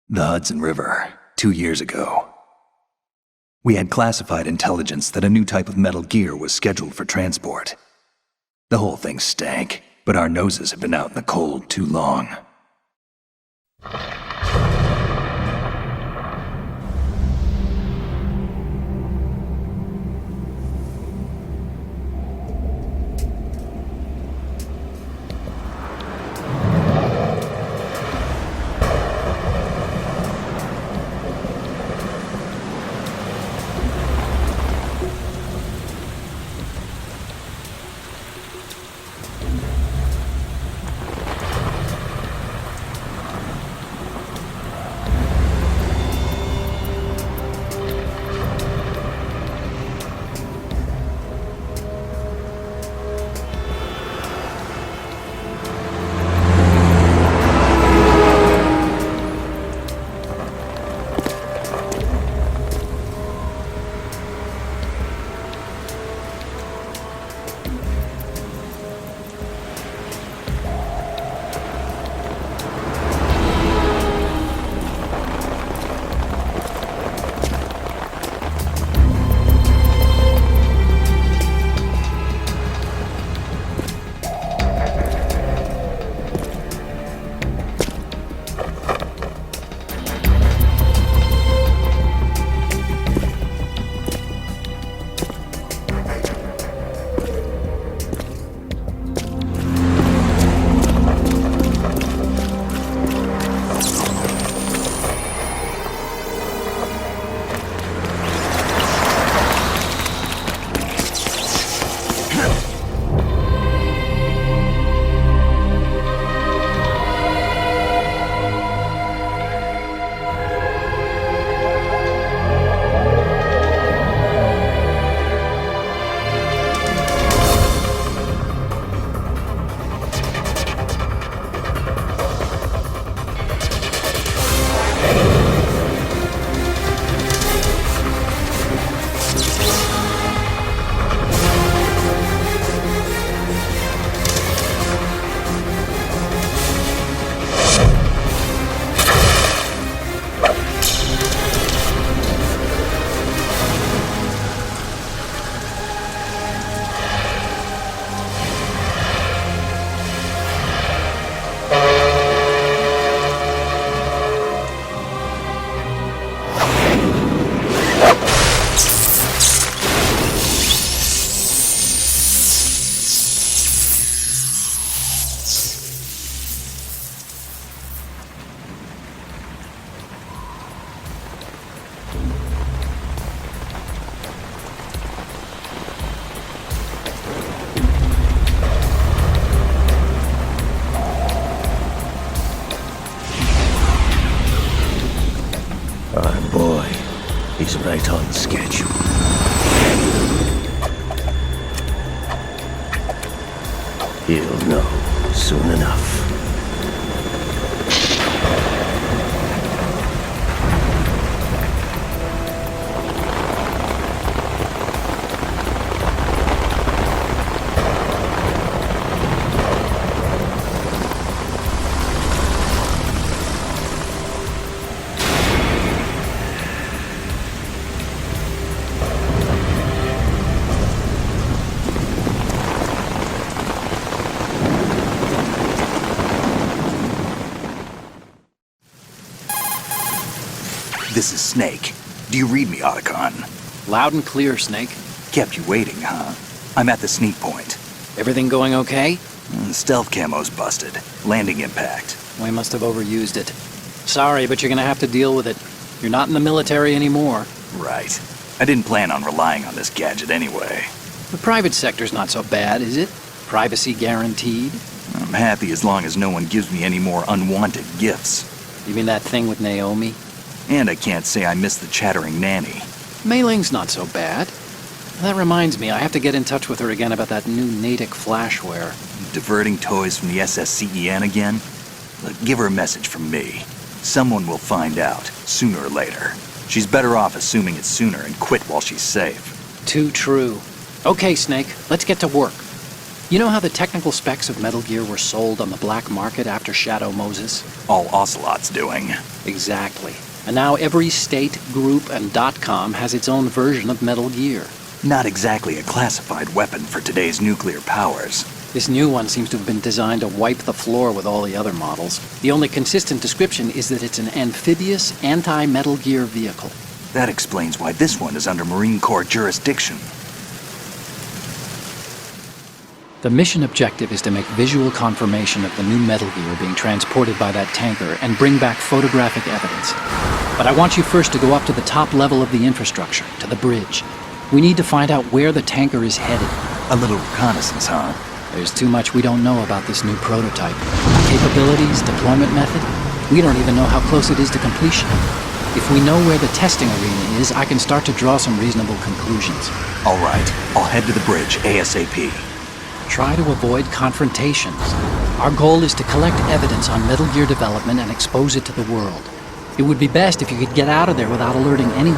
The Hudson River, 2 years ago. We had classified intelligence that a new type of metal gear was scheduled for transport. The whole thing stank, but our noses had been out in the cold too long. He's right on schedule. He'll know soon enough. This is Snake. Do you read me, Otacon? Loud and clear, Snake. Kept you waiting, huh? I'm at the sneak point. Everything going okay? Stealth camo's busted. Landing impact. We must have overused it. Sorry, but you're gonna have to deal with it. You're not in the military anymore. Right. I didn't plan on relying on this gadget anyway. The private sector's not so bad, is it? Privacy guaranteed? I'm happy as long as no one gives me any more unwanted gifts. You mean that thing with Naomi? And I can't say I miss the chattering nanny. Mei Ling's not so bad. That reminds me, I have to get in touch with her again about that new Natick flashware. Diverting toys from the SSCEN again? Look, give her a message from me. Someone will find out, sooner or later. She's better off assuming it's sooner and quit while she's safe. Too true. Okay, Snake, let's get to work. You know how the technical specs of Metal Gear were sold on the black market after Shadow Moses? All Ocelot's doing. Exactly. And now every state, group, and .com has its own version of Metal Gear. Not exactly a classified weapon for today's nuclear powers. This new one seems to have been designed to wipe the floor with all the other models. The only consistent description is that it's an amphibious, anti-Metal Gear vehicle. That explains why this one is under Marine Corps jurisdiction. The mission objective is to make visual confirmation of the new Metal Gear being transported by that tanker and bring back photographic evidence. But I want you first to go up to the top level of the infrastructure, to the bridge. We need to find out where the tanker is headed. A little reconnaissance, huh? There's too much we don't know about this new prototype. Capabilities, deployment method. We don't even know how close it is to completion. If we know where the testing arena is, I can start to draw some reasonable conclusions. All right, I'll head to the bridge ASAP. Try to avoid confrontations. Our goal is to collect evidence on Metal Gear development and expose it to the world. It would be best if you could get out of there without alerting anyone.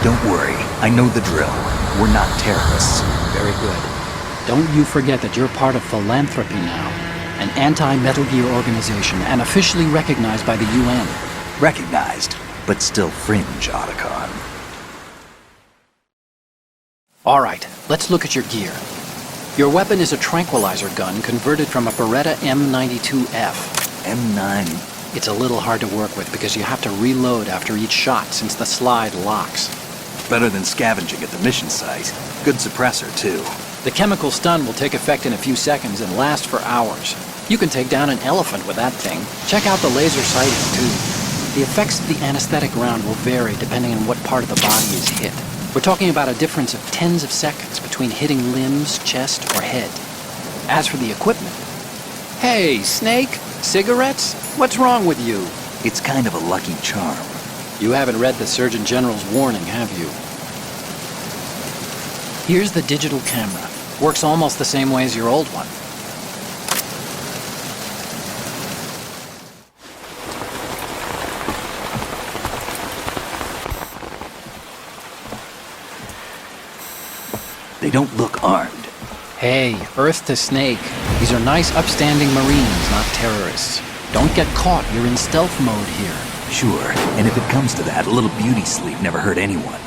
Don't worry, I know the drill. We're not terrorists. Very good. Don't you forget that you're part of Philanthropy now, an anti-Metal Gear organization and officially recognized by the UN. Recognized, but still fringe, Otacon. All right, let's look at your gear. Your weapon is a tranquilizer gun converted from a Beretta M92F. M9. It's a little hard to work with because you have to reload after each shot since the slide locks. Better than scavenging at the mission site. Good suppressor, too. The chemical stun will take effect in a few seconds and last for hours. You can take down an elephant with that thing. Check out the laser sighting, too. The effects of the anesthetic round will vary depending on what part of the body is hit. We're talking about a difference of tens of seconds between hitting limbs, chest, or head. As for the equipment... Hey, Snake! Cigarettes? What's wrong with you? It's kind of a lucky charm. You haven't read the Surgeon General's warning, have you? Here's the digital camera. Works almost the same way as your old one. They don't look armed. Hey, Earth to Snake. These are nice, upstanding Marines, not terrorists. Don't get caught. You're in stealth mode here. Sure, and if it comes to that, a little beauty sleep never hurt anyone.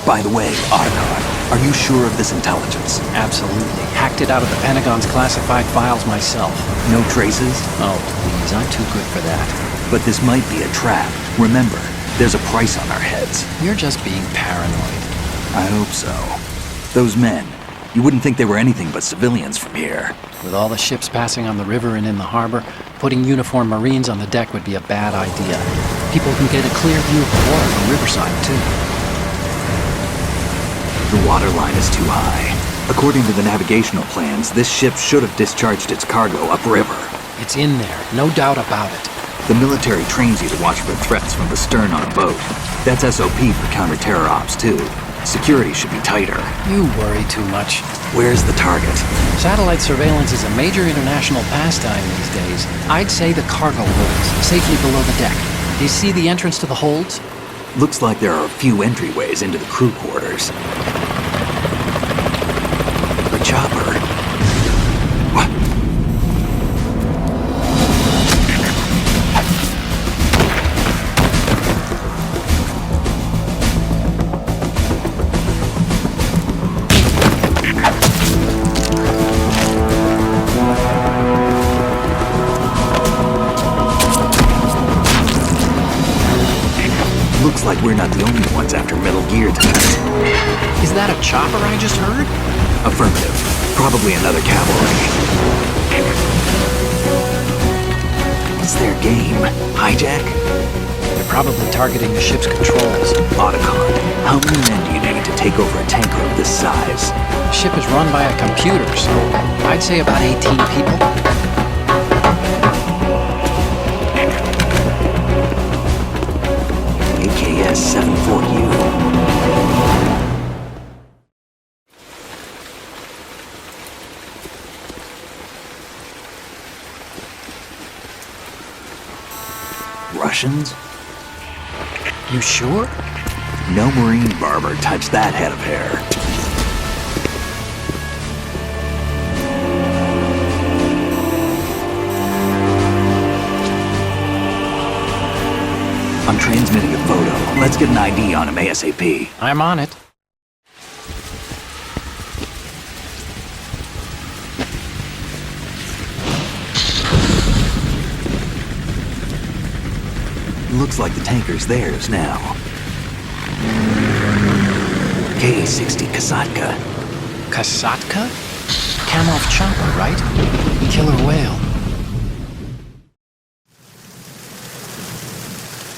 By the way, Otacon, are you sure of this intelligence? Absolutely. Hacked it out of the Pentagon's classified files myself. No traces? Oh, please, I'm too good for that. But this might be a trap. Remember, there's a price on our heads. You're just being paranoid. I hope so. Those men, you wouldn't think they were anything but civilians from here. With all the ships passing on the river and in the harbor, putting uniformed Marines on the deck would be a bad idea. People can get a clear view of the water from riverside, too. The water line is too high. According to the navigational plans, this ship should have discharged its cargo upriver. It's in there, no doubt about it. The military trains you to watch for threats from the stern on a boat. That's SOP for counter-terror ops, too. Security should be tighter. You worry too much. Where's the target? Satellite surveillance is a major international pastime these days. I'd say the cargo holds, safely below the deck. Do you see the entrance to the holds? Looks like there are a few entryways into the crew quarters. The chopper. What? Looks like we're not the only ones after Metal Gear tonight. Is that a chopper I just heard? Affirmative. Probably another cavalry. What's their game? Hijack? They're probably targeting the ship's controls. Otacon, how many men do you need to take over a tanker of this size? The ship is run by a computer, so I'd say about 18 people. AKS 74U. Russians? You sure? No Marine barber touched that head of hair. Get an ID on him ASAP. I'm on it. Looks like the tanker's theirs now. Ka-60 Kasatka. Kasatka? Kamov chopper, right? Killer whale.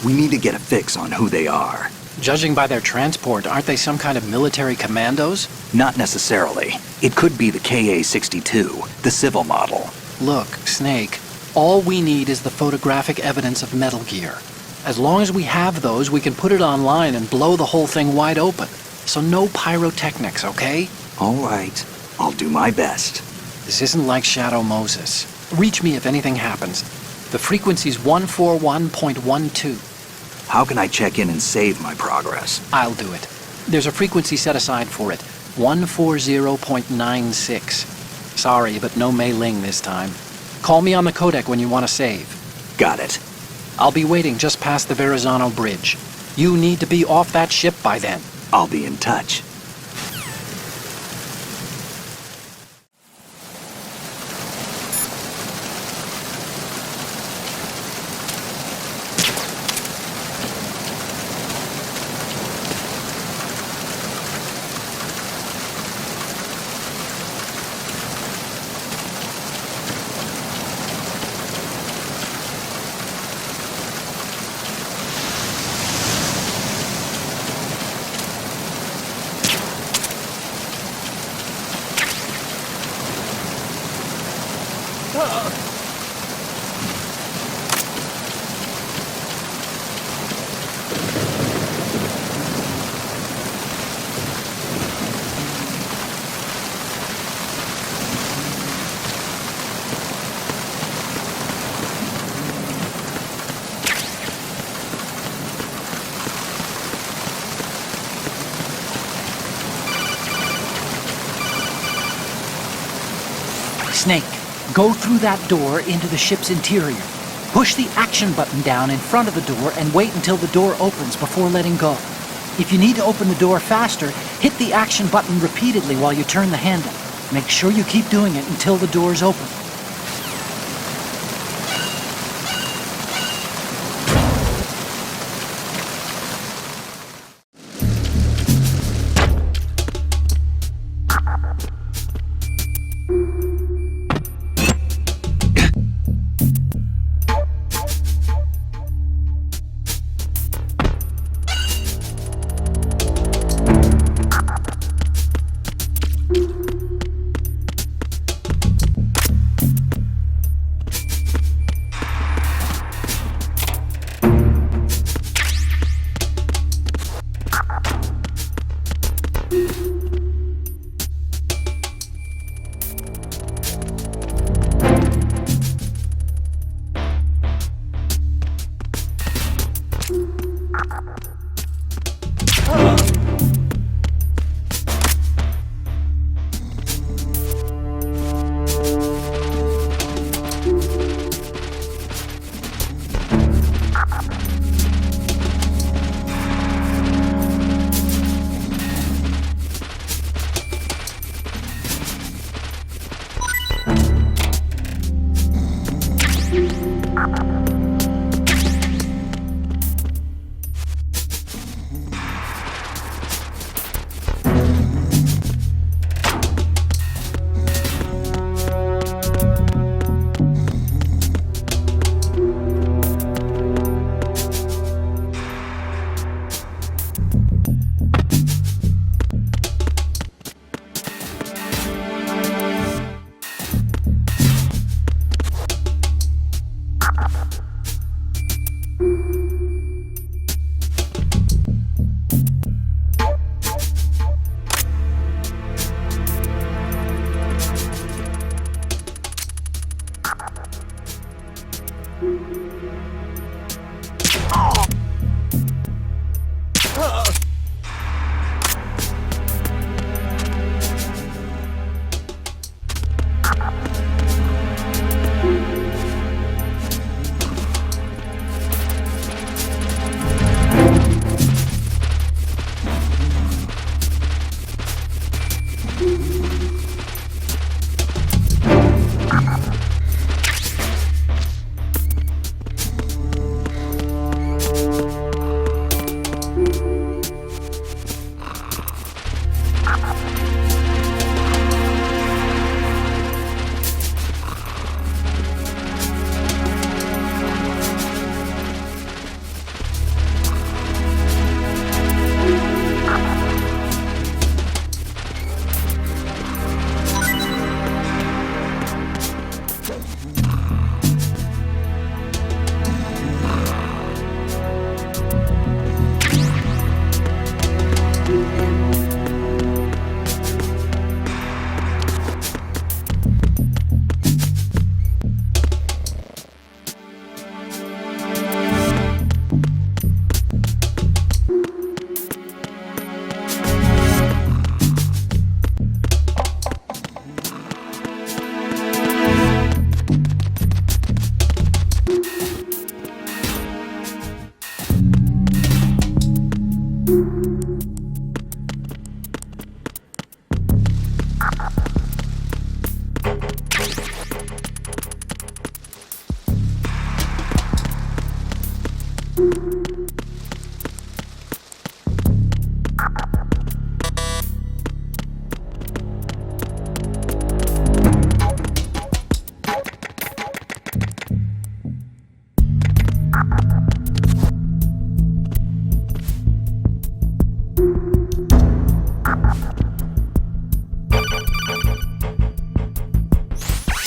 We need to get a fix on who they are. Judging by their transport, aren't they some kind of military commandos? Not necessarily. It could be the Ka-62, the civil model. Look, Snake, all we need is the photographic evidence of Metal Gear. As long as we have those, we can put it online and blow the whole thing wide open. So no pyrotechnics, okay? All right. I'll do my best. This isn't like Shadow Moses. Reach me if anything happens. The frequency's 141.12. How can I check in and save my progress? I'll do it. There's a frequency set aside for it. 140.96. Sorry, but no Mei Ling this time. Call me on the codec when you want to save. Got it. I'll be waiting just past the Verrazano Bridge. You need to be off that ship by then. I'll be in touch. Snake, go through that door into the ship's interior. Push the action button down in front of the door and wait until the door opens before letting go. If you need to open the door faster, hit the action button repeatedly while you turn the handle. Make sure you keep doing it until the door's open.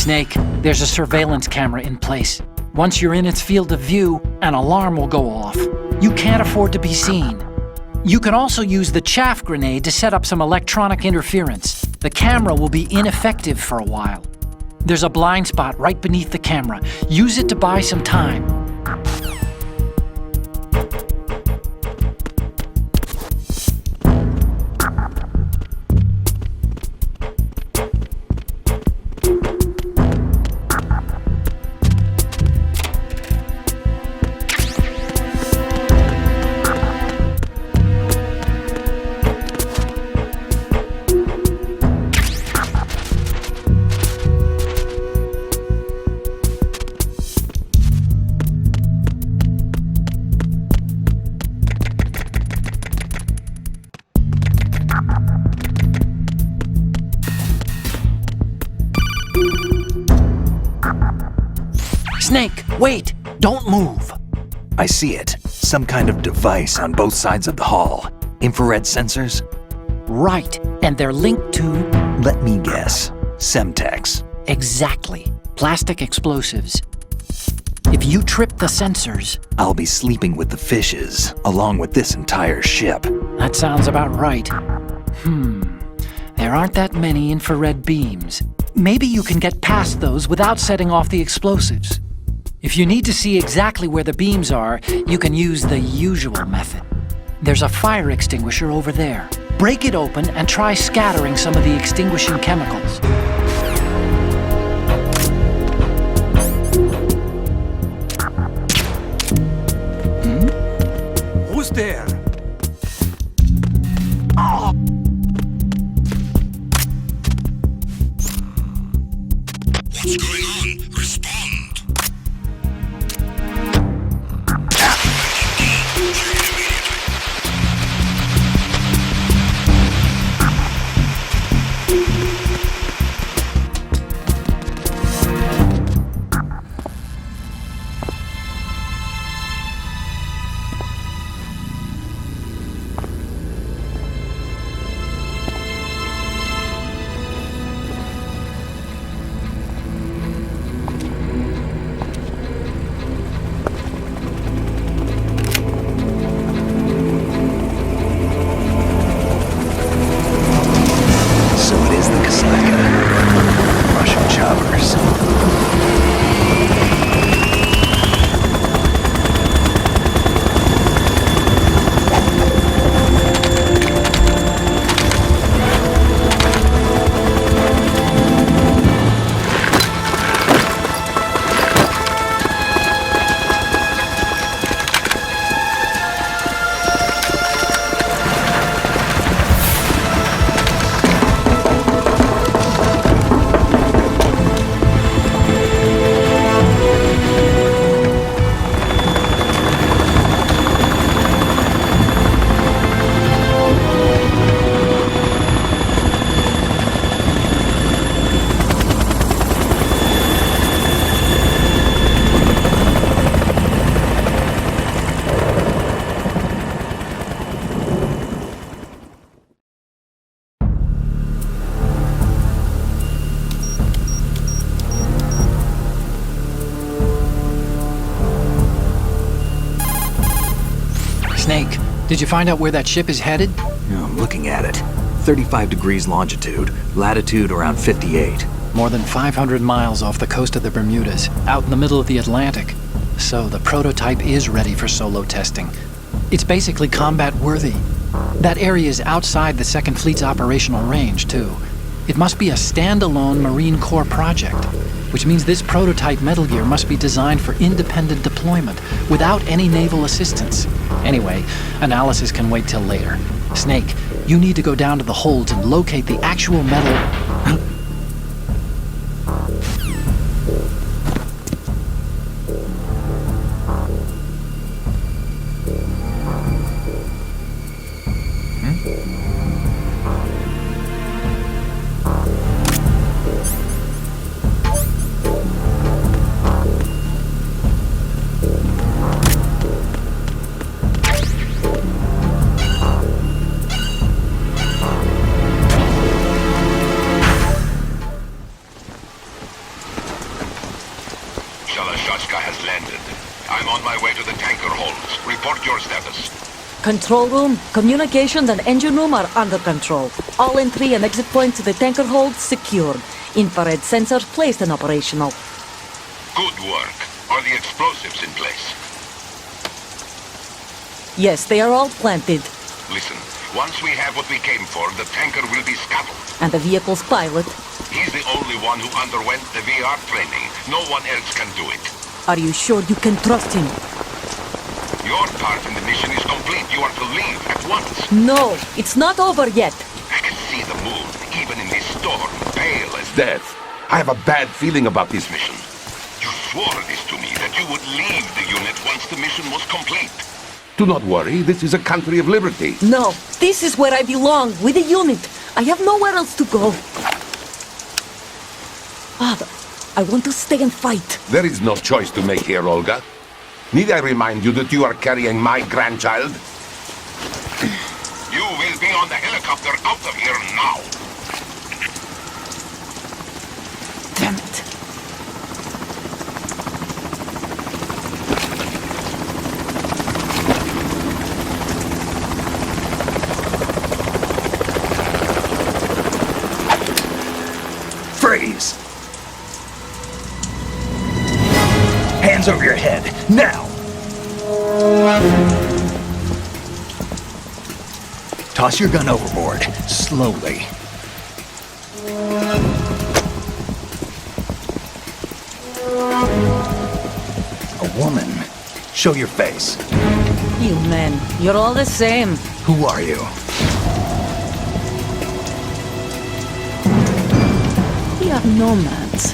Snake, there's a surveillance camera in place. Once you're in its field of view, an alarm will go off. You can't afford to be seen. You can also use the chaff grenade to set up some electronic interference. The camera will be ineffective for a while. There's a blind spot right beneath the camera. Use it to buy some time. Snake, wait! Don't move! I see it. Some kind of device on both sides of the hall. Infrared sensors? Right, and they're linked to... Let me guess. Semtex. Exactly. Plastic explosives. If you trip the sensors... I'll be sleeping with the fishes, along with this entire ship. That sounds about right. There aren't that many infrared beams. Maybe you can get past those without setting off the explosives. If you need to see exactly where the beams are, you can use the usual method. There's a fire extinguisher over there. Break it open and try scattering some of the extinguishing chemicals. Who's there? What's going on? Respond! Snake, did you find out where that ship is headed? Yeah, I'm looking at it. 35 degrees longitude, latitude around 58. More than 500 miles off the coast of the Bermudas, out in the middle of the Atlantic. So the prototype is ready for solo testing. It's basically combat-worthy. That area is outside the Second Fleet's operational range, too. It must be a standalone Marine Corps project, which means this prototype Metal Gear must be designed for independent deployment, without any naval assistance. Anyway, analysis can wait till later. Snake, you need to go down to the holds and locate the actual metal... I'm on my way to the tanker holds. Report your status. Control room, communications and engine room are under control. All entry and exit points to the tanker hold secured. Infrared sensors placed and operational. Good work. Are the explosives in place? Yes, they are all planted. Listen, once we have what we came for, the tanker will be scuttled. And the vehicle's pilot. He's the only one who underwent the VR training. No one else can do it. Are you sure you can trust him? Your part in the mission is complete. You are to leave at once. No, it's not over yet. I can see the moon, even in this storm, pale as death. I have a bad feeling about this mission. You swore this to me, that you would leave the unit once the mission was complete. Do not worry, this is a country of liberty. No, this is where I belong, with the unit. I have nowhere else to go. Father, I want to stay and fight. There is no choice to make here, Olga. Need I remind you that you are carrying my grandchild? You will be on the helicopter out of here now. Damn it. Freeze! Hands over your head, now! Toss your gun overboard, slowly. A woman. Show your face. You men, you're all the same. Who are you? We are nomads.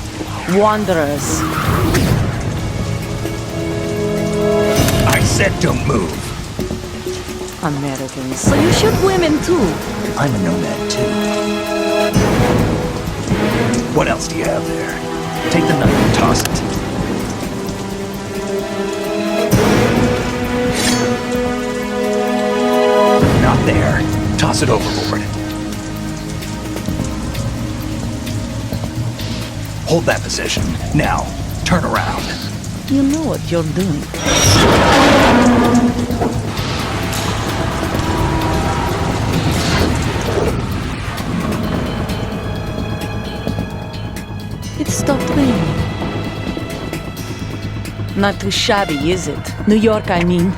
Wanderers. I said don't move. Americans, so you shoot women too. I'm a nomad too. What else do you have there? Take the knife and toss it. Not there. Toss it overboard. Hold that position. Now, turn around. You know what you're doing. It stopped raining. Not too shabby, is it? New York, I mean.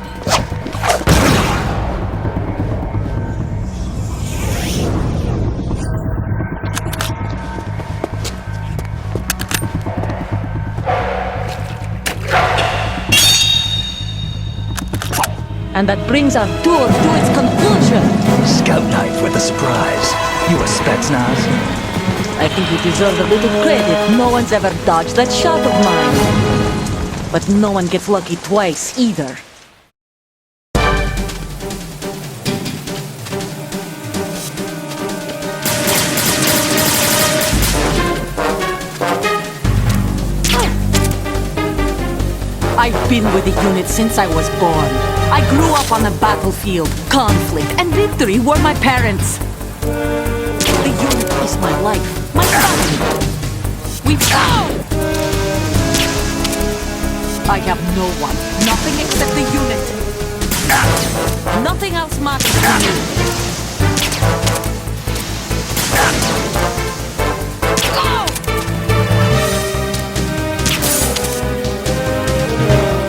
And that brings our tour to its conclusion. Scout knife with a surprise. You a Spetsnaz? I think you deserve a little credit. No one's ever dodged that shot of mine. But no one gets lucky twice, either. I've been with the unit since I was born. I grew up on the battlefield. Conflict and victory were my parents. The unit is my life, my family. We go! I have no one, nothing except the unit. Nothing else matters to me.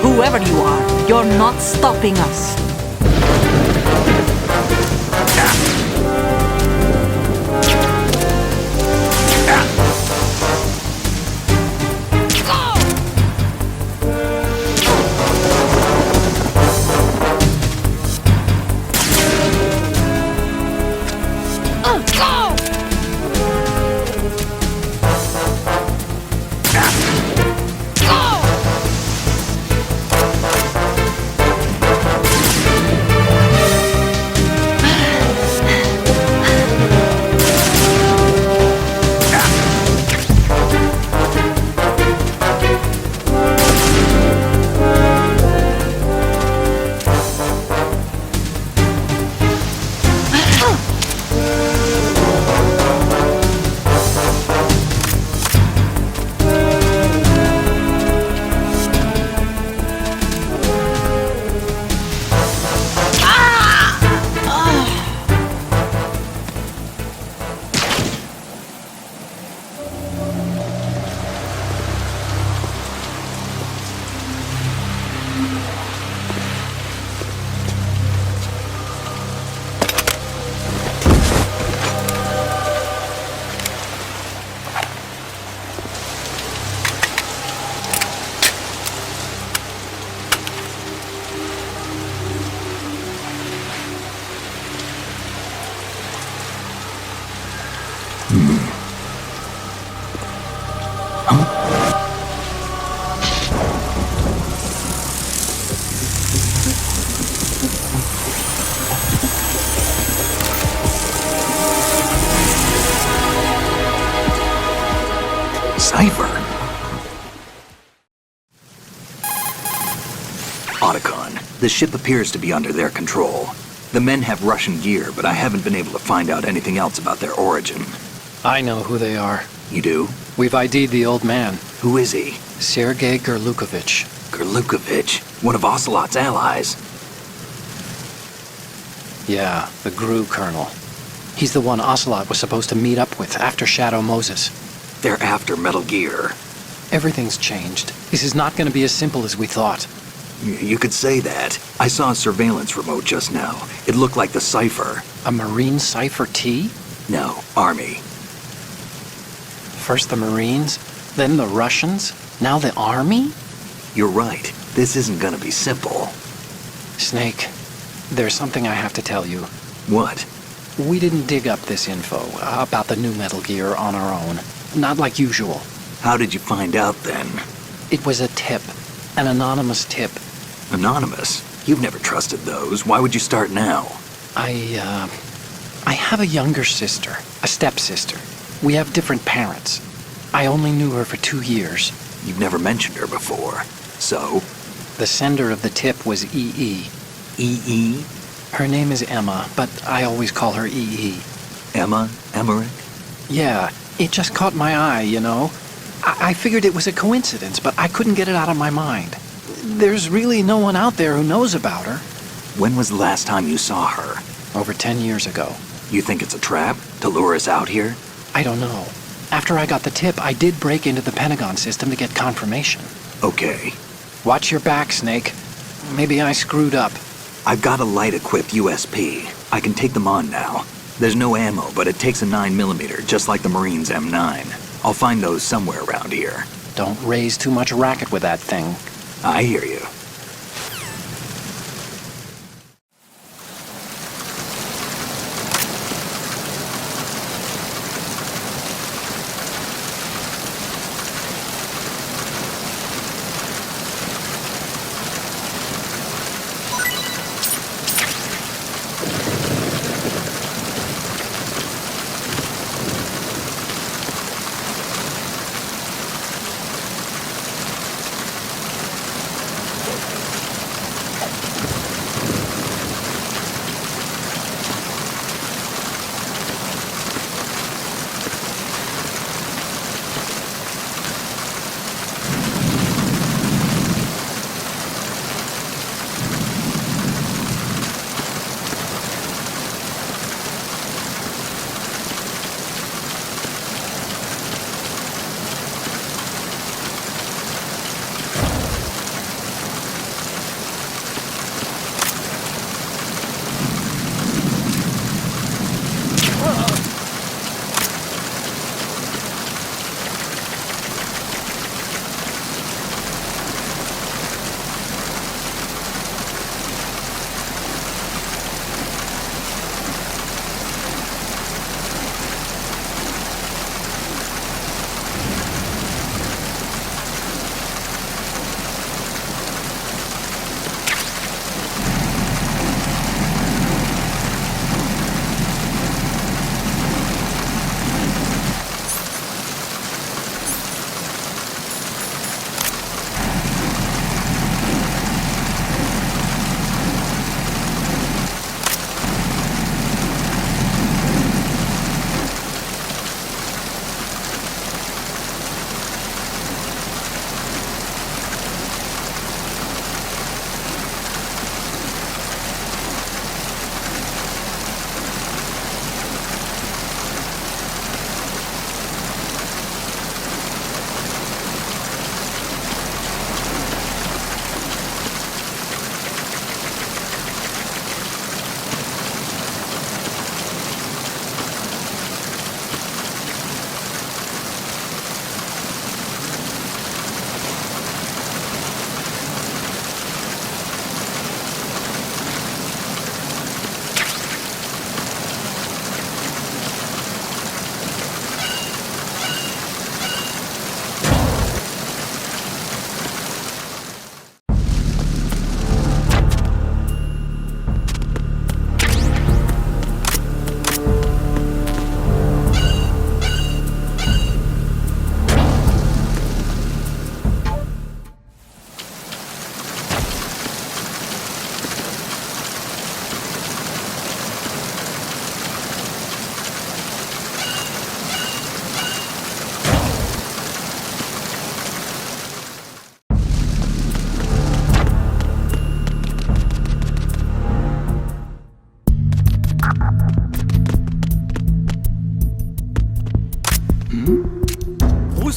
Whoever you are, you're not stopping us. Cipher. Otacon, the ship appears to be under their control. The men have Russian gear, but I haven't been able to find out anything else about their origin. I know who they are. You do? We've ID'd the old man, Who is he? Sergei Gerlukovich. Gerlukovich, one of Ocelot's allies. Yeah, the GRU colonel. He's the one Ocelot was supposed to meet up with after Shadow Moses. They're after Metal Gear. Everything's changed. This is not going to be as simple as we thought. You could say that. I saw a surveillance remote just now. It looked like the Cipher. A Marine Cipher T? No, Army. First the Marines, then the Russians, now the Army? You're right. This isn't gonna be simple. Snake, there's something I have to tell you. What? We didn't dig up this info about the new Metal Gear on our own. Not like usual. How did you find out then? It was a tip. An anonymous tip. Anonymous? You've never trusted those. Why would you start now? I have a younger sister, a stepsister. We have different parents. I only knew her for 2 years. You've never mentioned her before. So? The sender of the tip was EE. EE? Her name is Emma, but I always call her EE. Emma? Emmerich? Yeah, it just caught my eye, you know? I figured it was a coincidence, but I couldn't get it out of my mind. There's really no one out there who knows about her. When was the last time you saw her? Over 10 years ago. You think it's a trap? To lure us out here? I don't know. After I got the tip, I did break into the Pentagon system to get confirmation. Okay. Watch your back, Snake. Maybe I screwed up. I've got a light-equipped USP. I can take them on now. There's no ammo, but it takes a 9mm, just like the Marines' M9. I'll find those somewhere around here. Don't raise too much racket with that thing. I hear you.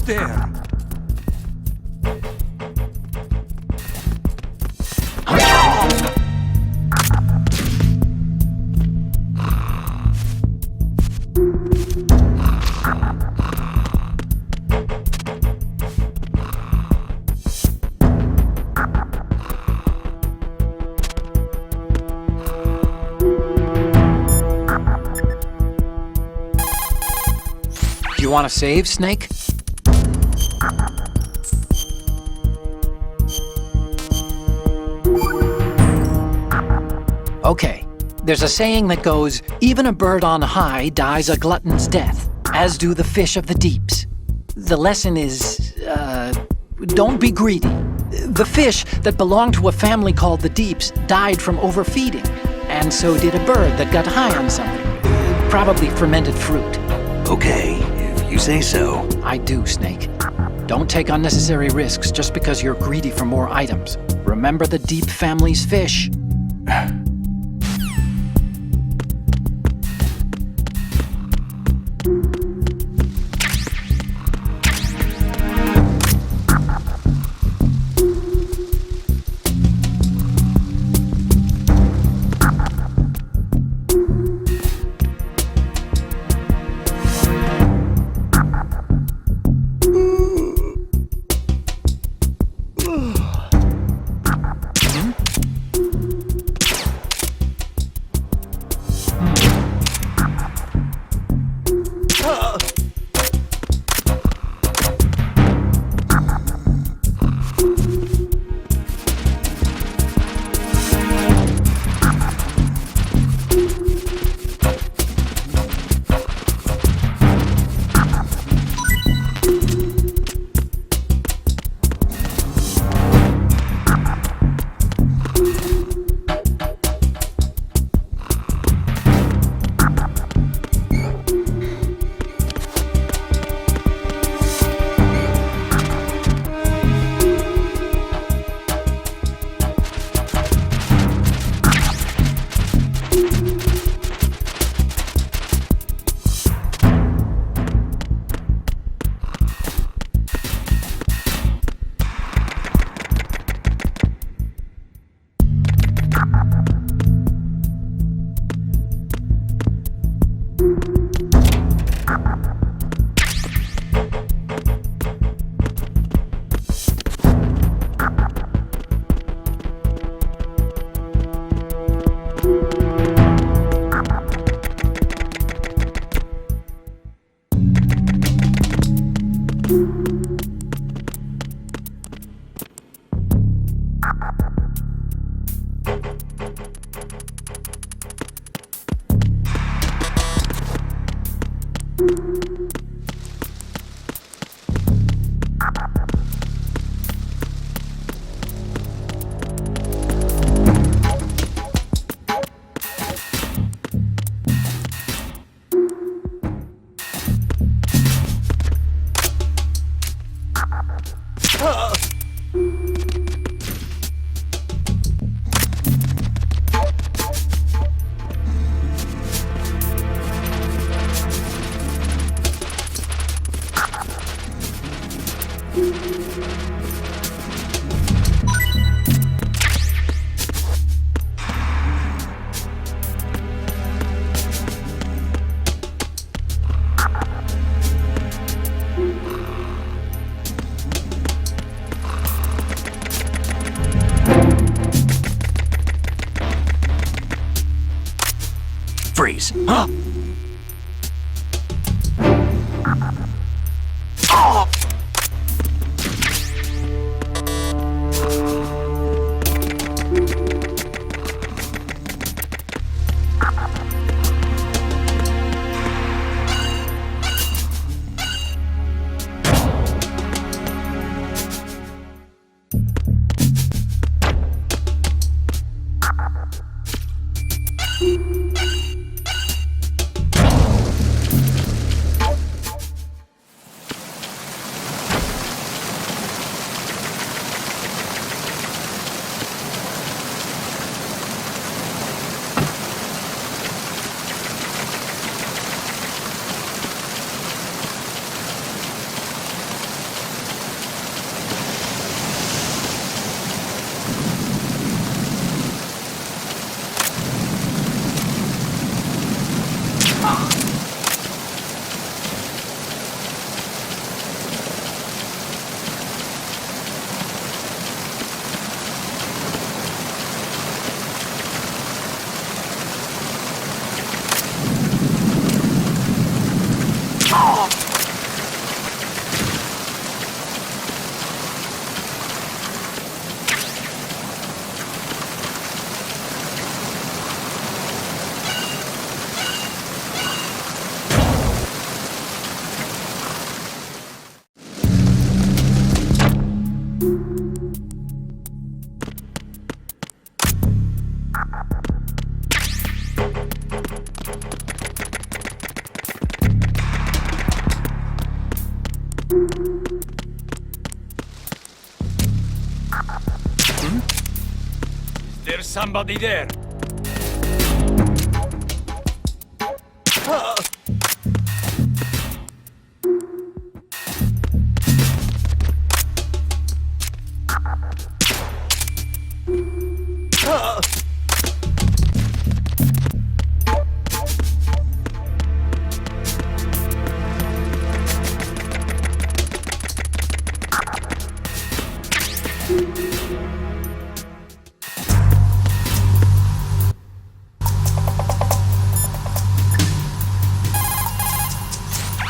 there? You want to save, Snake? Okay, there's a saying that goes, even a bird on high dies a glutton's death, as do the fish of the deeps. The lesson is, don't be greedy. The fish that belonged to a family called the Deeps died from overfeeding, and so did a bird that got high on something, probably fermented fruit. Okay, if you say so. I do, Snake. Don't take unnecessary risks just because you're greedy for more items. Remember the Deep family's fish. Freeze. There's somebody there.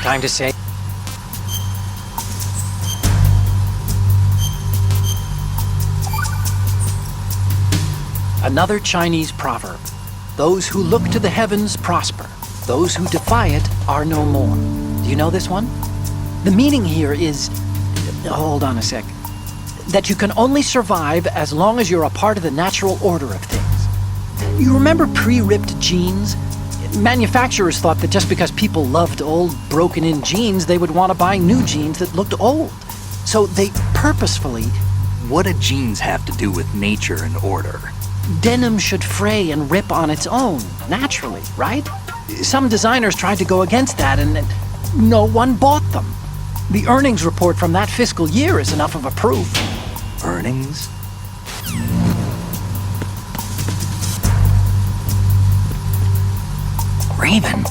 Time to say. Another Chinese proverb. Those who look to the heavens prosper. Those who defy it are no more. Do you know this one? The meaning here is... Hold on a sec. That you can only survive as long as you're a part of the natural order of things. You remember pre-ripped jeans? Manufacturers thought that just because people loved old, broken-in jeans, they would want to buy new jeans that looked old. So they purposefully... What do jeans have to do with nature and order? Denim should fray and rip on its own, naturally, right? Some designers tried to go against that, and no one bought them. The earnings report from that fiscal year is enough of a proof. Earnings? Raven.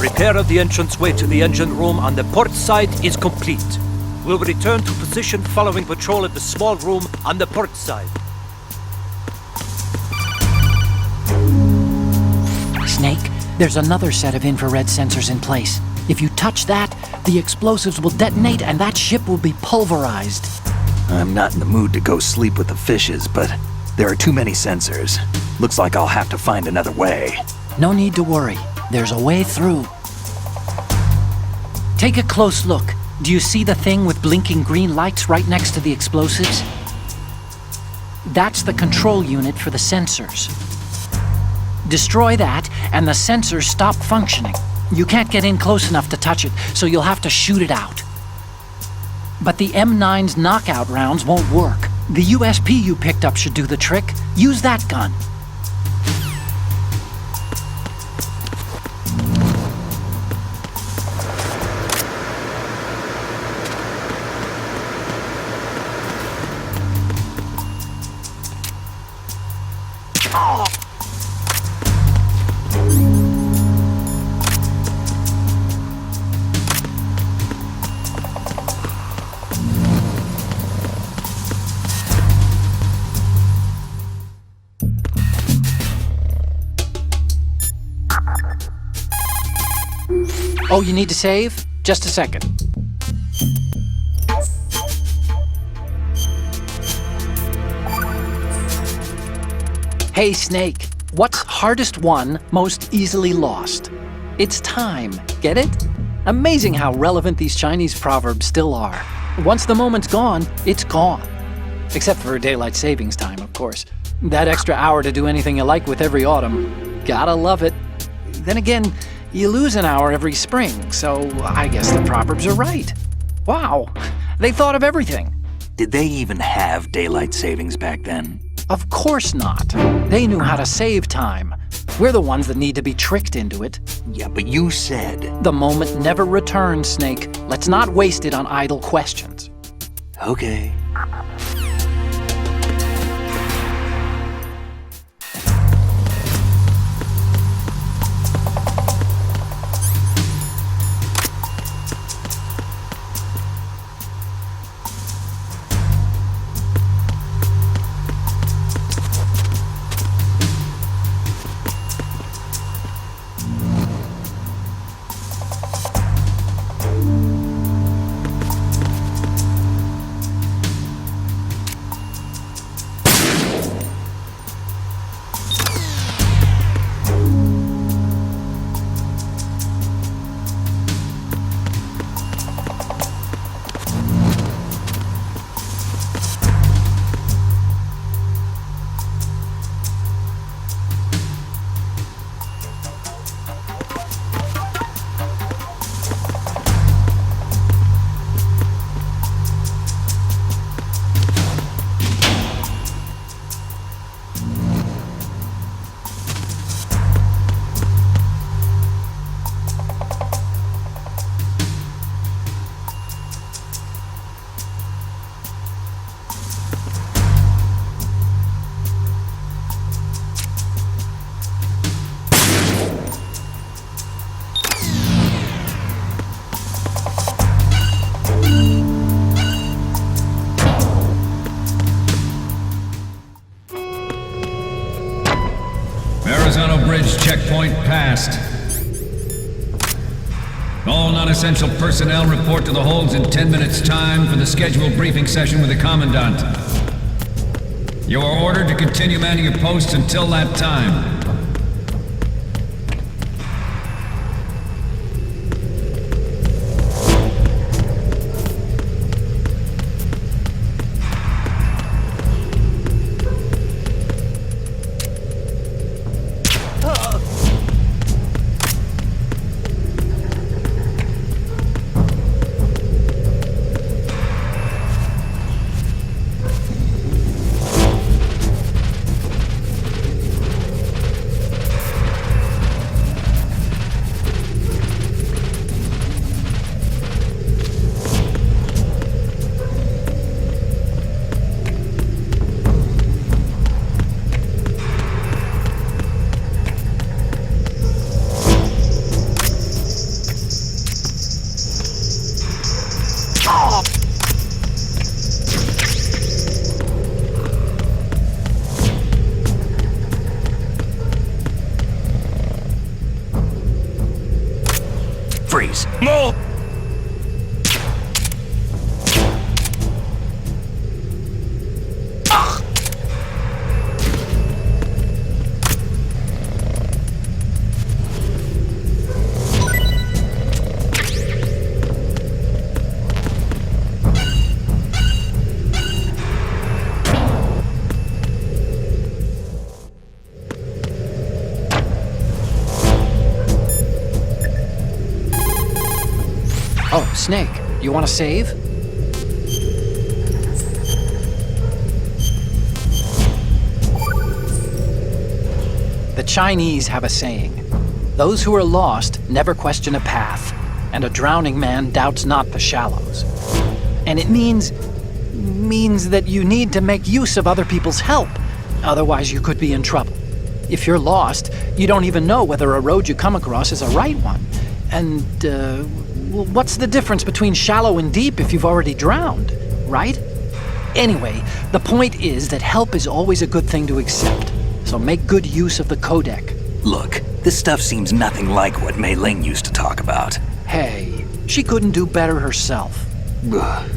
Repair of the entranceway to the engine room on the port side is complete. We'll return to position following patrol at the small room on the port side. Snake, there's another set of infrared sensors in place. If you touch that, the explosives will detonate and that ship will be pulverized. I'm not in the mood to go sleep with the fishes, but there are too many sensors. Looks like I'll have to find another way. No need to worry. There's a way through. Take a close look. Do you see the thing with blinking green lights right next to the explosives? That's the control unit for the sensors. Destroy that, and the sensors stop functioning. You can't get in close enough to touch it, so you'll have to shoot it out. But the M9's knockout rounds won't work. The USP you picked up should do the trick. Use that gun. Oh, you need to save? Just a second. Hey, Snake. What's hardest won, most easily lost? It's time. Get it? Amazing how relevant these Chinese proverbs still are. Once the moment's gone, it's gone. Except for daylight savings time, of course. That extra hour to do anything you like with every autumn. Gotta love it. Then again, you lose an hour every spring, so I guess the proverbs are right. Wow, they thought of everything. Did they even have daylight savings back then? Of course not. They knew how to save time. We're the ones that need to be tricked into it. Yeah, but you said... The moment never returns, Snake. Let's not waste it on idle questions. Okay. Checkpoint passed. All non-essential personnel report to the holds in 10 minutes' time for the scheduled briefing session with the Commandant. You are ordered to continue manning your posts until that time. Please, no! Oh, Snake, you want to save? The Chinese have a saying. Those who are lost never question a path, and a drowning man doubts not the shallows. And it means that you need to make use of other people's help, otherwise you could be in trouble. If you're lost, you don't even know whether a road you come across is a right one. And, well, what's the difference between shallow and deep if you've already drowned, right? Anyway, the point is that help is always a good thing to accept, so make good use of the codec. Look, this stuff seems nothing like what Mei Ling used to talk about. Hey, she couldn't do better herself. Ugh.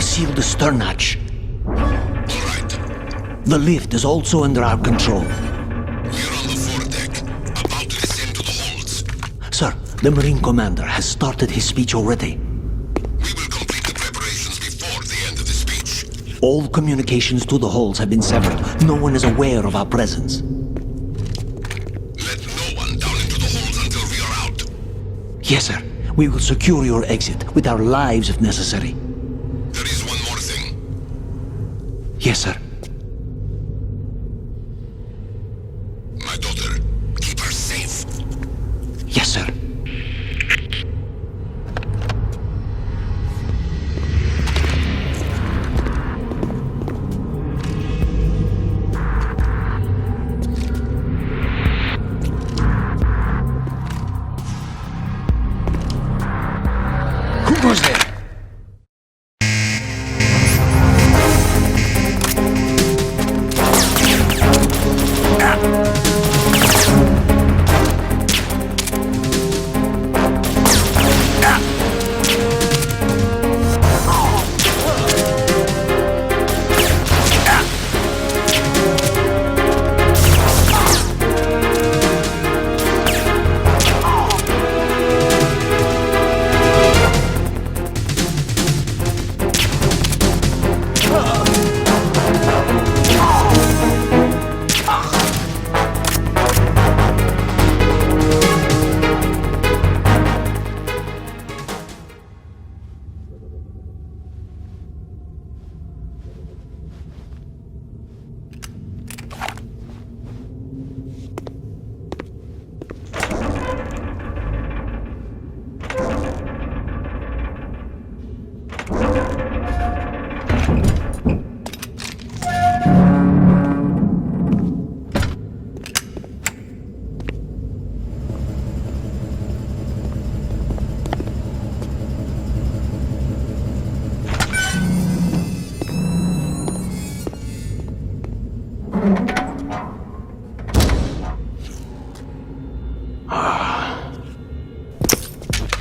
Seal the stern hatch. All right. The lift is also under our control. We're on the foredeck, about to descend to the holds. Sir, the Marine Commander has started his speech already. We will complete the preparations before the end of the speech. All communications to the holds have been severed. No one is aware of our presence. Let no one down into the holds until we are out. Yes, sir. We will secure your exit with our lives if necessary. There is one more thing. Yes, sir. My daughter, keep her safe. Yes, sir. Who goes there?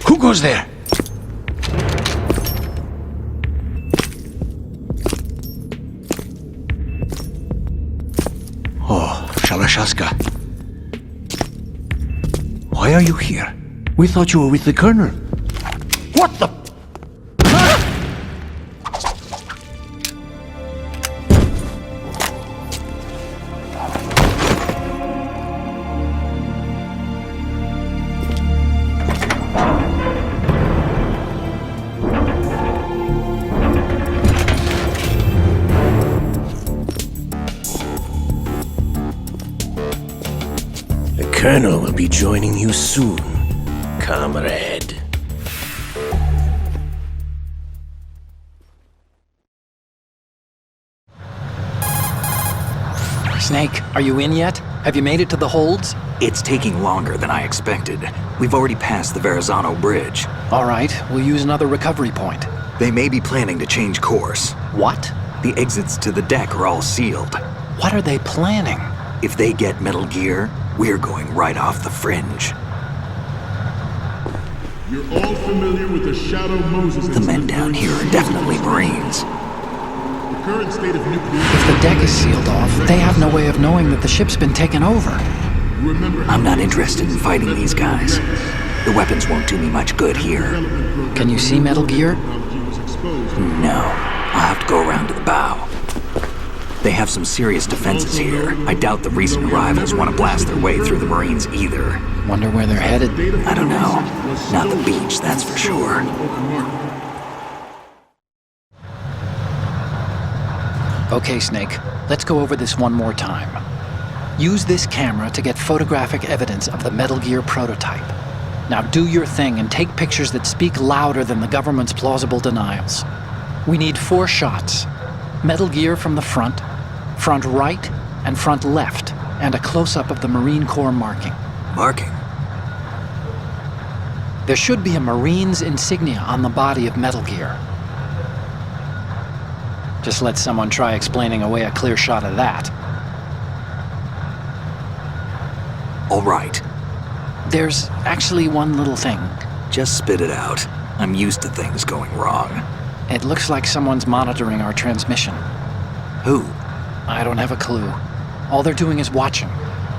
Who goes there? Oh, Shalashaska. Why are you here? We thought you were with the Colonel. What the? The Colonel will be joining you soon, comrade. Snake, are you in yet? Have you made it to the holds? It's taking longer than I expected. We've already passed the Verrazano Bridge. All right, we'll use another recovery point. They may be planning to change course. What? The exits to the deck are all sealed. What are they planning? If they get Metal Gear, we're going right off the fringe. You're all familiar with the Shadow Moses The men down here are definitely Marines. The current state of nuclear... If the deck is sealed off, they have no way of knowing that the ship's been taken over. Remember, I'm not interested in fighting these guys. The weapons won't do me much good here. Can you see Metal Gear? No. I'll have to go around to the bow. They have some serious defenses here. I doubt the recent arrivals want to blast their way through the Marines either. Wonder where they're headed? I don't know. Not the beach, that's for sure. Okay, Snake. Let's go over this one more time. Use this camera to get photographic evidence of the Metal Gear prototype. Now do your thing and take pictures that speak louder than the government's plausible denials. We need 4 shots. Metal Gear from the front right, and front left, and a close-up of the Marine Corps marking. Marking? There should be a Marine's insignia on the body of Metal Gear. Just let someone try explaining away a clear shot of that. All right. There's actually one little thing. Just spit it out. I'm used to things going wrong. It looks like someone's monitoring our transmission. Who? I don't have a clue. All they're doing is watching.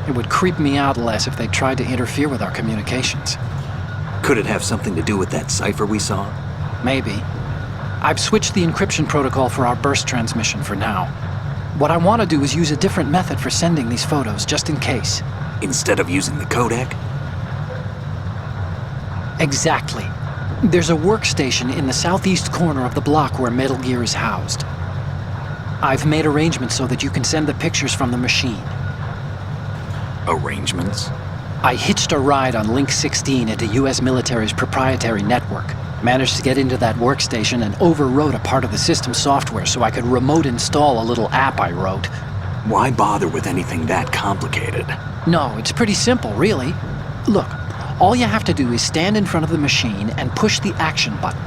It would creep me out less if they tried to interfere with our communications. Could it have something to do with that cipher we saw? Maybe. I've switched the encryption protocol for our burst transmission for now. What I want to do is use a different method for sending these photos, just in case. Instead of using the codec? Exactly. There's a workstation in the southeast corner of the block where Metal Gear is housed. I've made arrangements so that you can send the pictures from the machine. Arrangements? I hitched a ride on Link 16 into US military's proprietary network. Managed to get into that workstation and overwrote a part of the system software so I could remote install a little app I wrote. Why bother with anything that complicated? No, it's pretty simple, really. Look, all you have to do is stand in front of the machine and push the action button.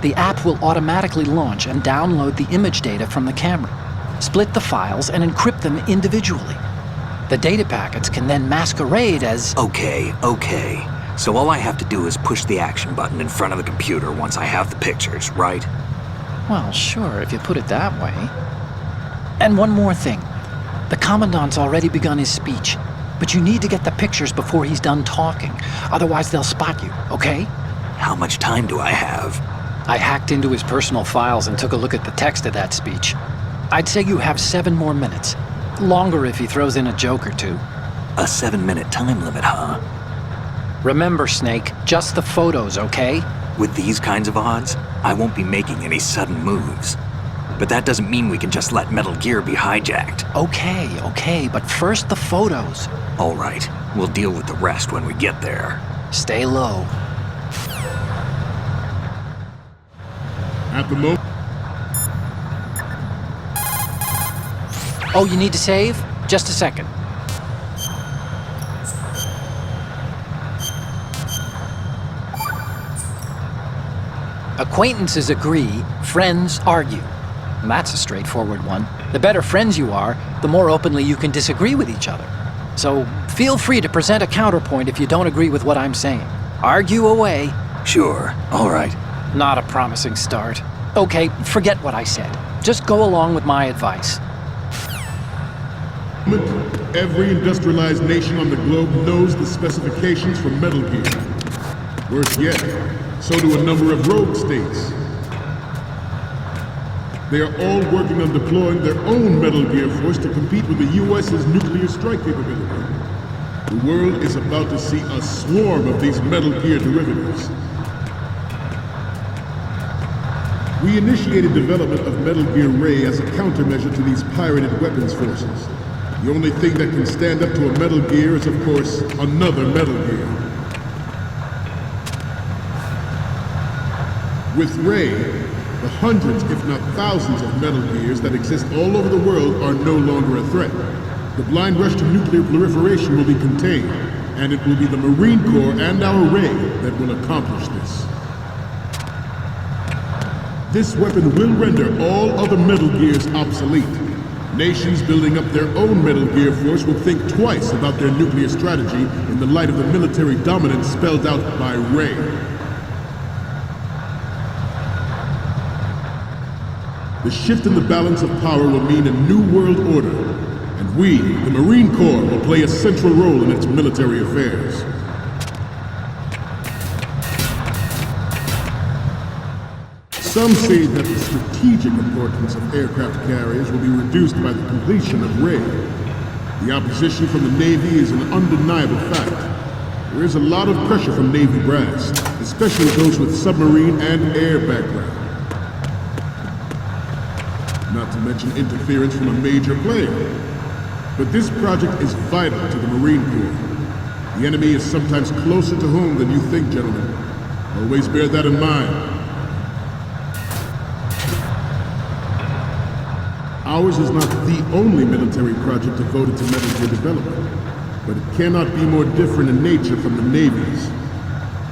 The app will automatically launch and download the image data from the camera, split the files, and encrypt them individually. The data packets can then masquerade as... Okay. So all I have to do is push the action button in front of the computer once I have the pictures, right? Well, sure, if you put it that way. And one more thing. The Commandant's already begun his speech, but you need to get the pictures before he's done talking. Otherwise, they'll spot you, okay? How much time do I have? I hacked into his personal files and took a look at the text of that speech. I'd say you have 7 more minutes. Longer if he throws in a joke or two. A 7-minute time limit, huh? Remember, Snake, just the photos, okay? With these kinds of odds, I won't be making any sudden moves. But that doesn't mean we can just let Metal Gear be hijacked. Okay, but first the photos. All right, we'll deal with the rest when we get there. Stay low. At the moment... Oh, you need to save? Just a second. Acquaintances agree, friends argue. And that's a straightforward one. The better friends you are, the more openly you can disagree with each other. So feel free to present a counterpoint if you don't agree with what I'm saying. Argue away. Sure, all right. Not a promising start. Okay, forget what I said. Just go along with my advice. every industrialized nation on the globe knows the specifications for Metal Gear. Worse yet, so do a number of rogue states. They are all working on deploying their own Metal Gear force to compete with the US's nuclear strike capability. The world is about to see a swarm of these Metal Gear derivatives. We initiated development of Metal Gear Ray as a countermeasure to these pirated weapons forces. The only thing that can stand up to a Metal Gear is, of course, another Metal Gear. With Ray, the hundreds, if not thousands, of Metal Gears that exist all over the world are no longer a threat. The blind rush to nuclear proliferation will be contained, and it will be the Marine Corps and our Ray that will accomplish this. This weapon will render all other Metal Gears obsolete. Nations building up their own Metal Gear force will think twice about their nuclear strategy in the light of the military dominance spelled out by Ray. The shift in the balance of power will mean a new world order, and we, the Marine Corps, will play a central role in its military affairs. Some say that the strategic importance of aircraft carriers will be reduced by the completion of Ray. The opposition from the Navy is an undeniable fact. There is a lot of pressure from Navy brass, especially those with submarine and air background. Not to mention interference from a major player. But this project is vital to the Marine Corps. The enemy is sometimes closer to home than you think, gentlemen. Always bear that in mind. Ours is not the only military project devoted to Metal Gear development, but it cannot be more different in nature from the Navy's.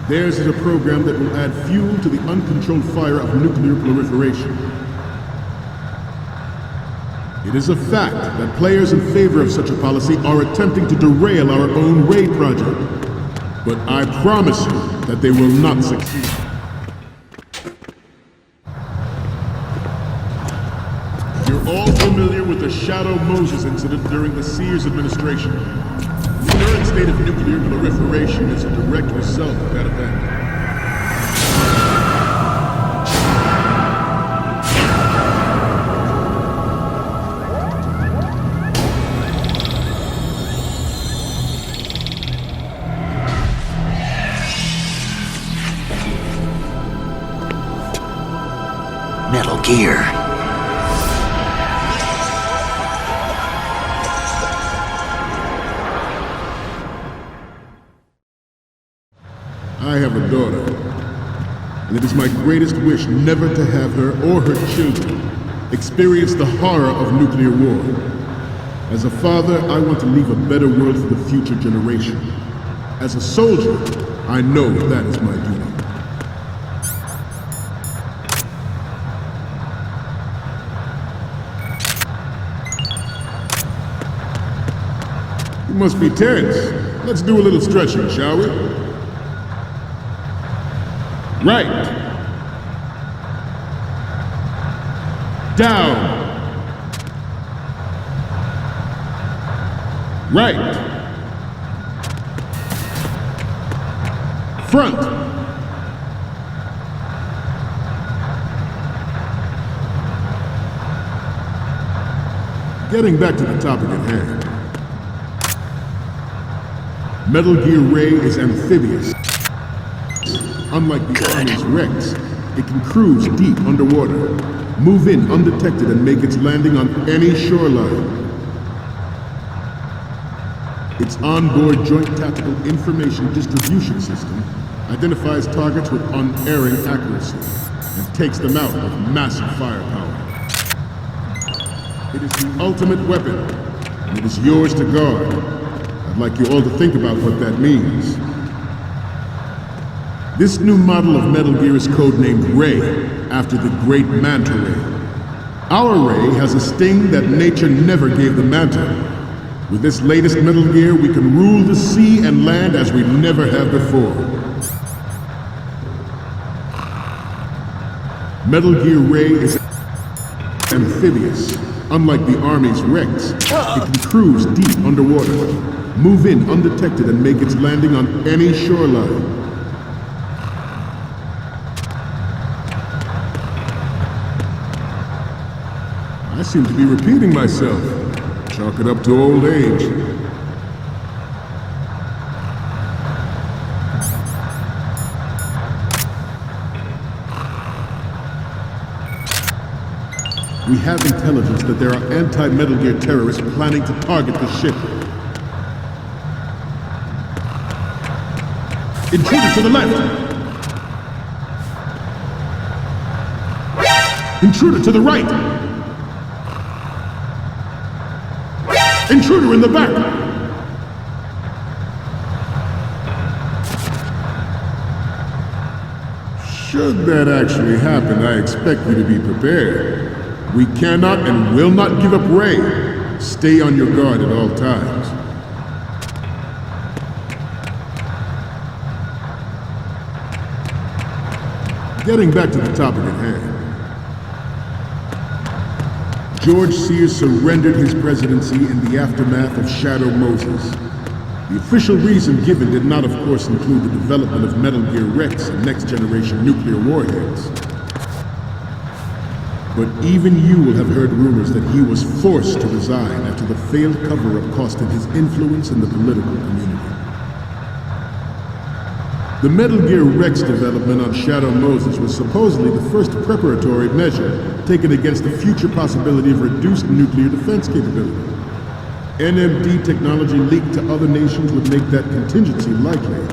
Theirs is a program that will add fuel to the uncontrolled fire of nuclear proliferation. It is a fact that players in favor of such a policy are attempting to derail our own Ray project, but I promise you that they will not succeed. You're all familiar with the Shadow Moses incident during the Sears administration. The current state of nuclear proliferation is a direct result of that event. Metal Gear. I have a daughter, and it is my greatest wish never to have her or her children experience the horror of nuclear war. As a father, I want to leave a better world for the future generation. As a soldier, I know that is my duty. You must be tense. Let's do a little stretching, shall we? Right. Down. Right. Front. Getting back to the topic at hand. Metal Gear Ray is amphibious. Unlike the Army's Rex, it can cruise deep underwater, move in undetected and make its landing on any shoreline. Its onboard Joint Tactical Information Distribution System identifies targets with unerring accuracy and takes them out with massive firepower. It is the ultimate weapon, and it is yours to guard. I'd like you all to think about what that means. This new model of Metal Gear is codenamed Ray, after the great Manta Ray. Our Ray has a sting that nature never gave the Manta. With this latest Metal Gear, we can rule the sea and land as we never have before. Metal Gear Ray is amphibious. Unlike the Army's Rex, it can cruise deep underwater, move in undetected and make its landing on any shoreline. I seem to be repeating myself. Chalk it up to old age. We have intelligence that there are anti-Metal Gear terrorists planning to target the ship. Intruder to the left! Intruder to the right! Intruder in the back! Should that actually happen, I expect you to be prepared. We cannot and will not give up Ray. Stay on your guard at all times. Getting back to the topic at hand. George Sears surrendered his presidency in the aftermath of Shadow Moses. The official reason given did not, of course, include the development of Metal Gear Rex and next-generation nuclear warheads. But even you will have heard rumors that he was forced to resign after the failed cover-up cost him his influence in the political community. The Metal Gear Rex development on Shadow Moses was supposedly the first preparatory measure taken against the future possibility of reduced nuclear defense capability. NMD technology leaked to other nations would make that contingency likely.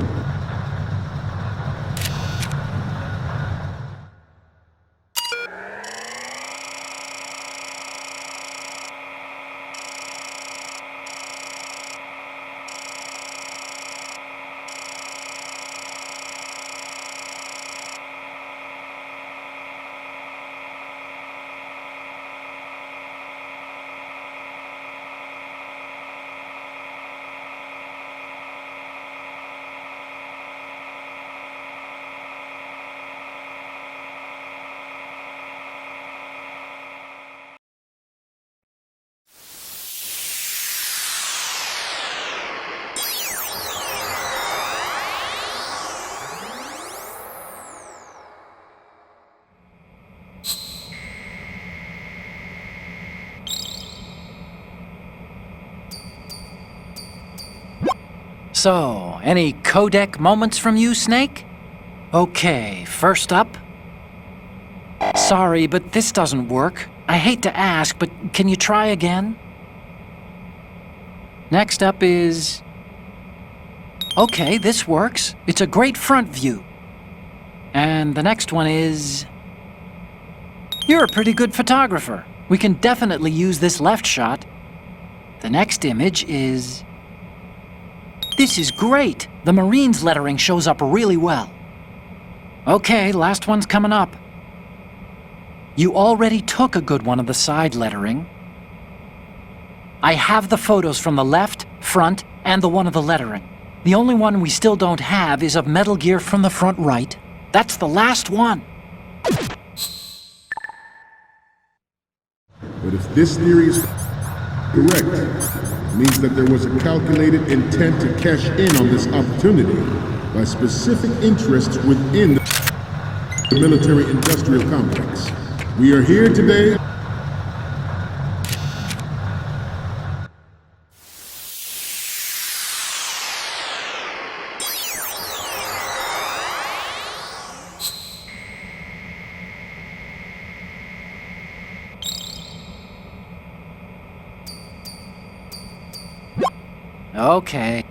So, any codec moments from you, Snake? Okay, first up. Sorry, but this doesn't work. I hate to ask, but can you try again? Next up is... Okay, this works. It's a great front view. And the next one is... You're a pretty good photographer. We can definitely use this left shot. The next image is... This is great! The Marines lettering shows up really well. Okay, last one's coming up. You already took a good one of the side lettering. I have the photos from the left, front, and the one of the lettering. The only one we still don't have is of Metal Gear from the front right. That's the last one. But if this theory is correct, it means that there was a calculated intent to cash in on this opportunity by specific interests within the military-industrial complex. We are here today. Okay.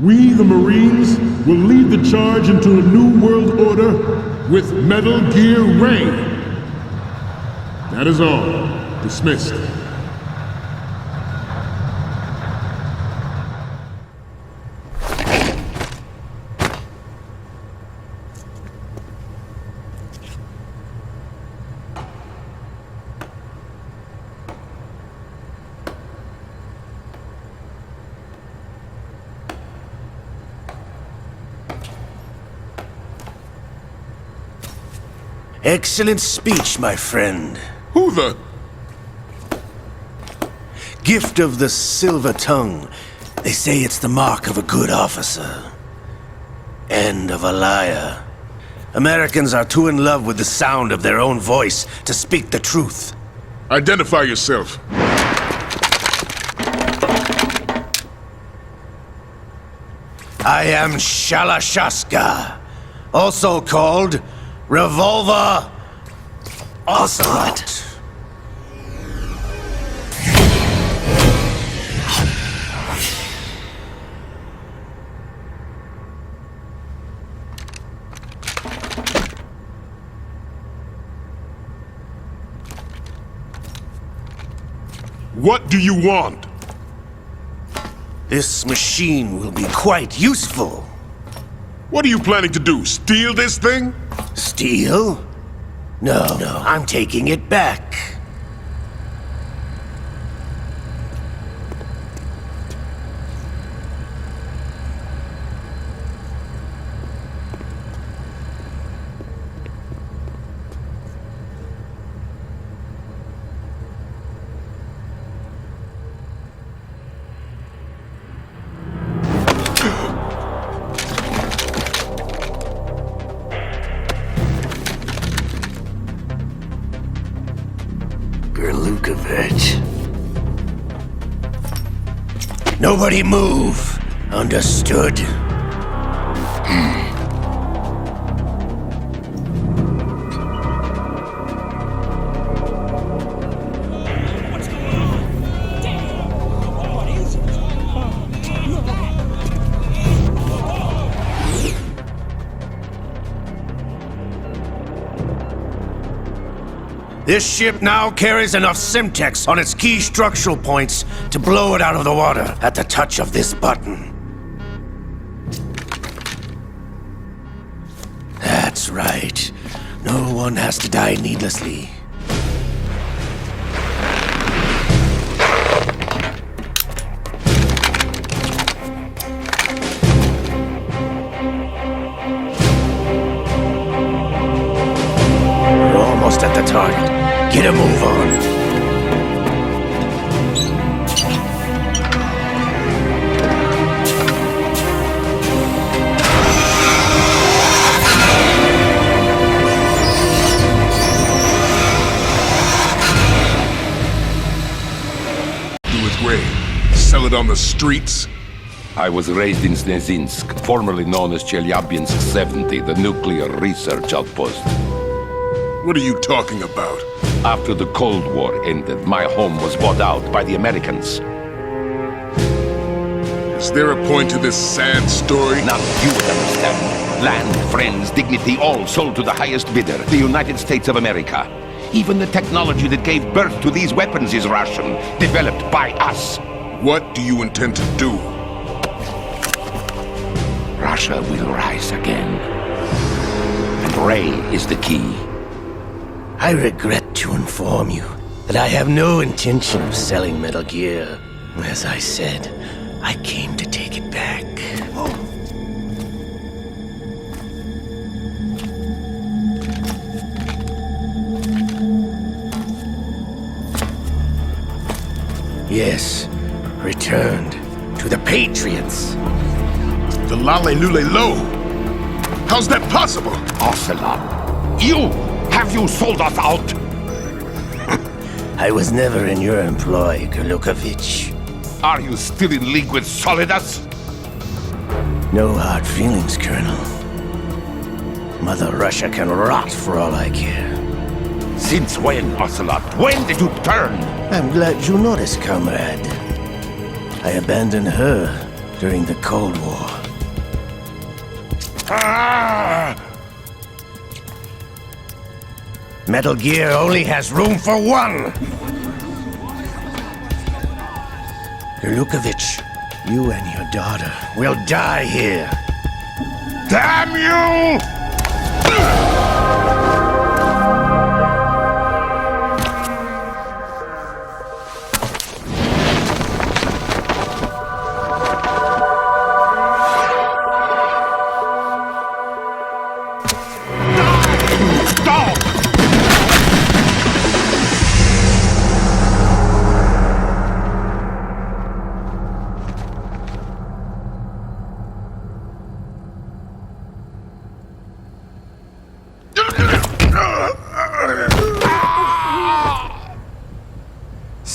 We, the Marines, will lead the charge into a new world order with Metal Gear Ray. That is all. Dismissed. Excellent speech, my friend. Who the... Gift of the silver tongue. They say it's the mark of a good officer. And of a liar. Americans are too in love with the sound of their own voice to speak the truth. Identify yourself. I am Shalashaska, also called Revolver Ocelot. What do you want? This machine will be quite useful. What are you planning to do? Steal this thing? Steal? No, I'm taking it back. Nobody move. Understood? This ship now carries enough Simtex on its key structural points to blow it out of the water at the touch of this button. That's right. No one has to die needlessly. We're almost at the target. Get a move on. Do it where? Sell it on the streets? I was raised in Snezinsk, formerly known as Chelyabinsk 70, the nuclear research outpost. What are you talking about? After the Cold War ended, my home was bought out by the Americans. Is there a point to this sad story? Now you would understand. Land, friends, dignity, all sold to the highest bidder, the United States of America. Even the technology that gave birth to these weapons is Russian, developed by us. What do you intend to do? Russia will rise again. And Ray is the key. I regret to inform you that I have no intention of selling Metal Gear. As I said, I came to take it back. Yes, returned to the Patriots. The Lale Lule Lo? How's that possible? Ocelot, you! Have you sold us out? I was never in your employ, Golukovich. Are you still in league with Solidus? No hard feelings, Colonel. Mother Russia can rot for all I care. Since when, Ocelot? When did you turn? I'm glad you noticed, comrade. I abandoned her during the Cold War. Ah! Metal Gear only has room for one! Golukovich, you and your daughter will die here. Damn you! Stop!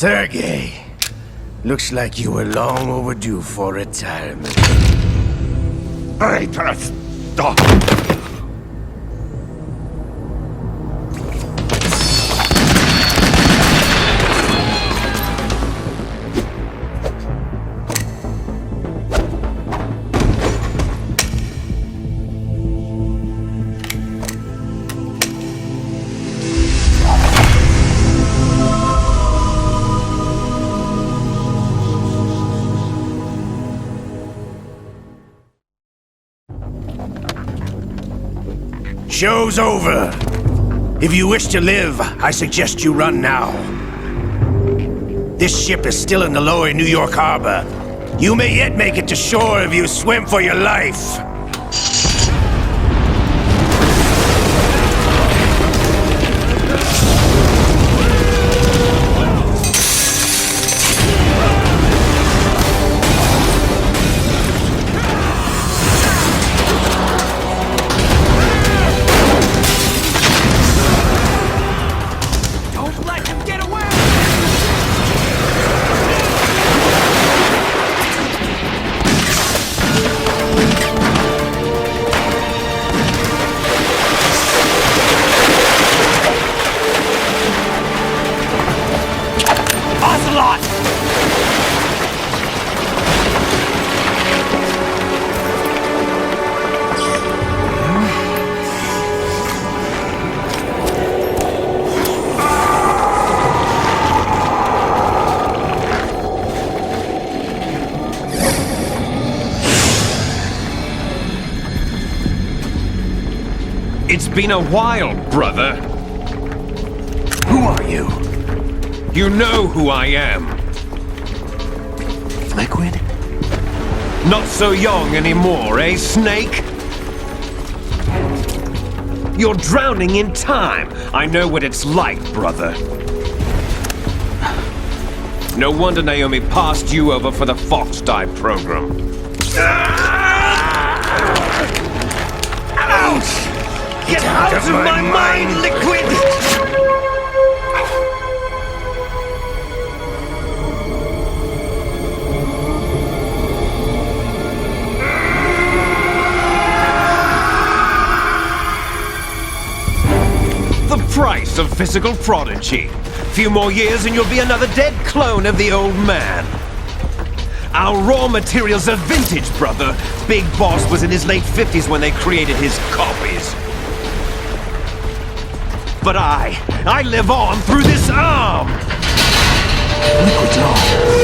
Sergei, looks like you were long overdue for retirement. Traitorous! Stop! Show's over. If you wish to live, I suggest you run now. This ship is still in the lower New York harbor. You may yet make it to shore if you swim for your life. It's been a while, brother. Who are you? You know who I am. Liquid? Not so young anymore, eh, Snake? You're drowning in time. I know what it's like, brother. No wonder Naomi passed you over for the Fox Die program. Ouch! Get out of my mind, Liquid! The price of physical prodigy. Few more years and you'll be another dead clone of the old man. Our raw materials are vintage, brother. Big Boss was in his late 50s when they created his copies. But I live on through this arm! Liquid's on.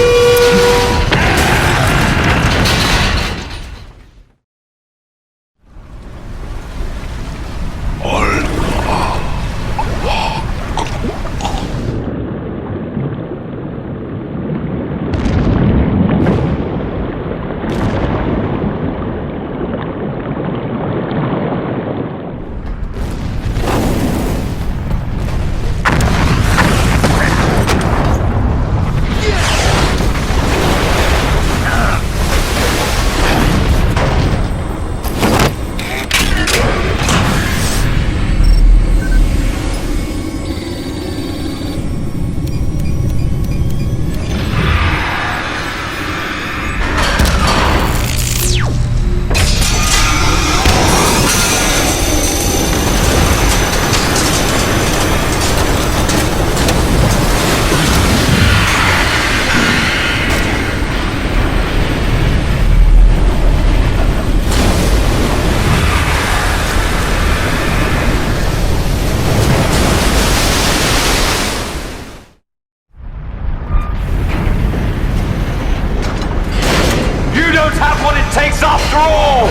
Takes after all!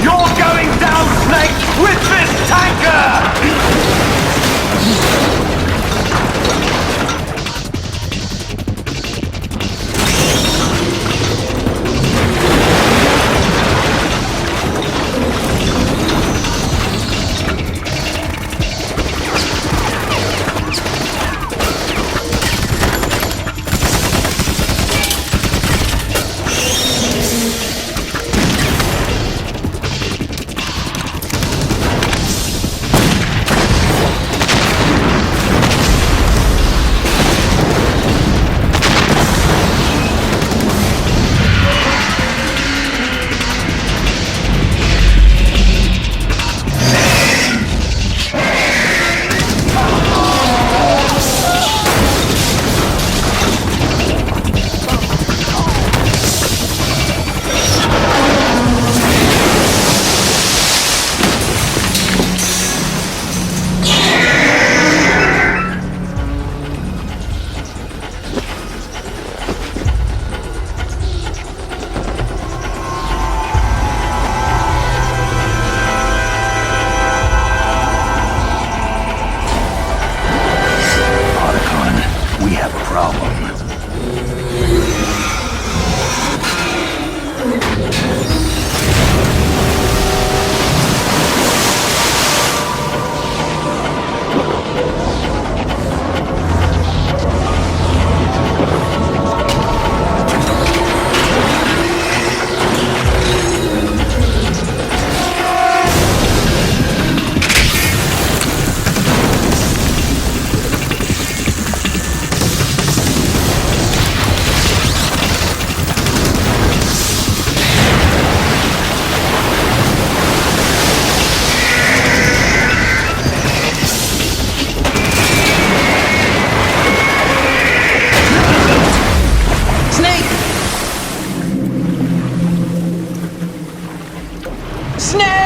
You're going down, Snake, with this tanker! Snake!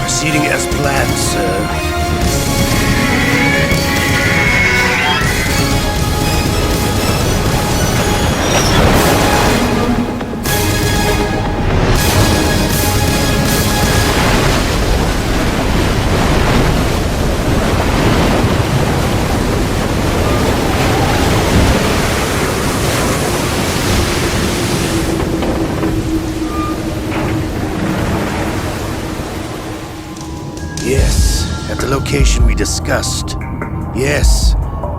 Proceeding as planned, sir. Yes, at the location we discussed. Yes,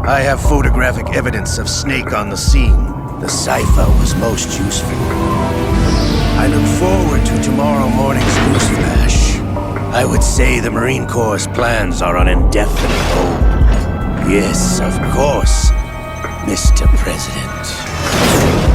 I have photographic evidence of Snake on the scene. The cipher was most useful. I look forward to tomorrow morning's news flash. I would say the Marine Corps' plans are on indefinite hold. Yes, of course, Mr. President.